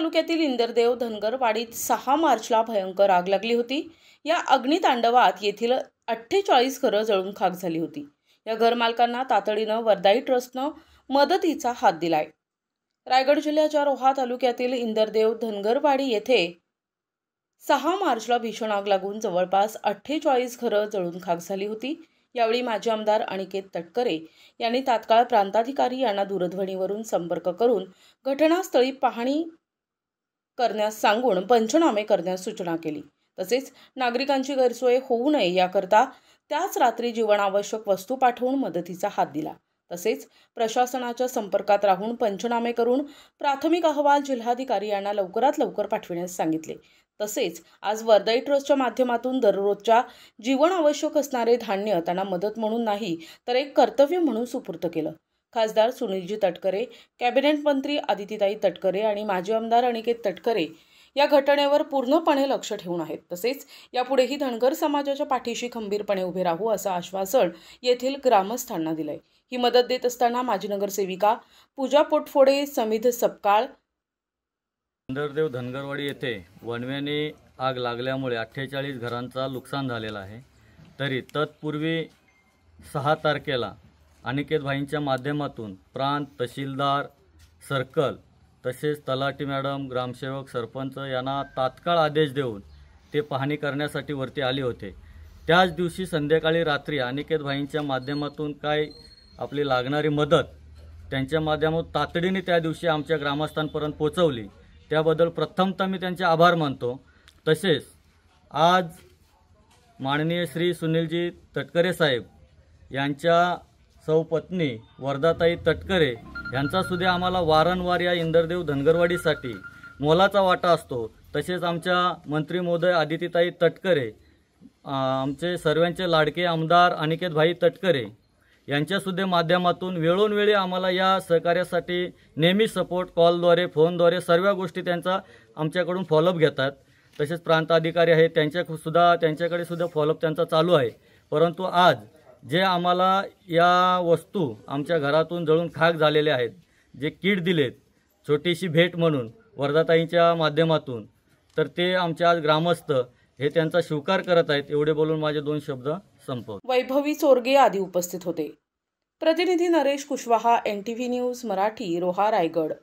तालुक्यातील इंदरदेव धनगरवाडीत 6 मार्चला भयंकर आग लागली होती। या अग्नितांडवात येथील 48 घरं जळून खाक झाली होती। या घरमालकांना तातडीनं वरदाई ट्रस्टनं मदतीचा हात दिलाय। रायगड जिल्ह्याच्या रोहा तालुक्यातील इंदरदेव धनगरवाडी येथे 6 मार्चला भीषण आग लागून जवळपास 48 घरं जळून खाक झाली होती। यावेळी माजी आमदार अनिकेत तटकरे यांनी तात्काळ प्रांताधिकारी यांना दूरध्वनीवरून संपर्क करून घटनास्थळी पाहणी करण्यास सांगून पंचनामे करण्यास सूचना केली। तसेच नागरिकांची गैरसोय होऊ नये याकरता त्याच रात्री जीवनावश्यक वस्तू पाठवून मदतीचा हात दिला। तसेच प्रशासनाच्या संपर्कात राहून पंचनामे करून प्राथमिक अहवाल जिल्हाधिकारी यांना लवकरात लवकर पाठविण्यास सांगितले। तसेच आज वरदाई ट्रस्टच्या माध्यमातून दररोजच्या जीवनावश्यक असणारे धान्य त्यांना मदत म्हणून नाही तर एक कर्तव्य म्हणून सुपूर्द केलं। खासदार सुनीलजी तटकरे, कॅबिनेट मंत्री आदितीताई तटकरे आणि माजी आमदार अनिकेत तटकरे या घटनेवर पूर्णपणे लक्ष ठेवून आहेत। तसेच यापुढेही धनगर समाजाच्या पाठीशी खंबीरपणे उभे राहू असं आश्वासन येथील ग्रामस्थांना दिलंय। ही मदत देत असताना माजी नगरसेविका पूजा पोटफोडे, समिध सपकाळ, इंदरदेव धनगरवाडी येथे वणव्याने आग लागल्यामुळे 48 घरांचा नुकसान झालेला आहे। तरी तत्पूर्वी 6 तारखेला अनिकेत भाईंच्या माध्यमातून प्रांत, तहसीलदार, सर्कल तसेच तलाठी मॅडम, ग्रामसेवक, सरपंच यांना तात्काळ आदेश देऊन ते पाहणी करण्यासाठी वरती आले होते। त्याच दिवशी संध्याकाळी रात्री अनिकेत भाईंच्या माध्यमातून काय आपली लागणारी मदत त्यांच्या माध्यमातून तातडीने त्या दिवशी आमच्या ग्रामस्थांपर्यंत पोहोचवली। त्याबद्दल प्रथमतः मी त्यांचे आभार मानतो। तसेच आज माननीय श्री सुनीलजी तटकरे साहेब यांच्या सौपत्नी वरदाताई तटकरे यांचा सुद्धा आम्हाला वारंवार या इंदरदेव धनगरवाडीसाठी मोलाचा वाटा असतो। तसेच आमच्या मंत्री महोदय आदितीताई तटकरे, आमचे सर्वांचे लाडके आमदार अनिकेत भाई तटकरे यांच्यासुद्धा माध्यमातून वेळोवेळी आम्हाला या सहकार्यासाठी नेहमी सपोर्ट कॉलद्वारे, फोनद्वारे सर्व गोष्टी त्यांचा आमच्याकडून फॉलोअप घेतात। तसेच प्रांत अधिकारी आहेत त्यांच्याकडे सुद्धा फॉलोअप त्यांचा चालू आहे। परंतु आज जे आम्हाला या वस्तू आमच्या घरातून जळून खाक झालेल्या आहेत, जे किट दिलेत छोटीशी भेट म्हणून वरदाताईंच्या माध्यमातून, तर ते आमच्या आज ग्रामस्थ हे त्यांचा स्वीकार करत आहेत। एवढे बोलून माझे 2 शब्द संपवतो। वैभवी चोरगे आदी उपस्थित होते। प्रतिनिधी नरेश कुशवाहा, NTV न्यूज मराठी, रोहा, रायगड।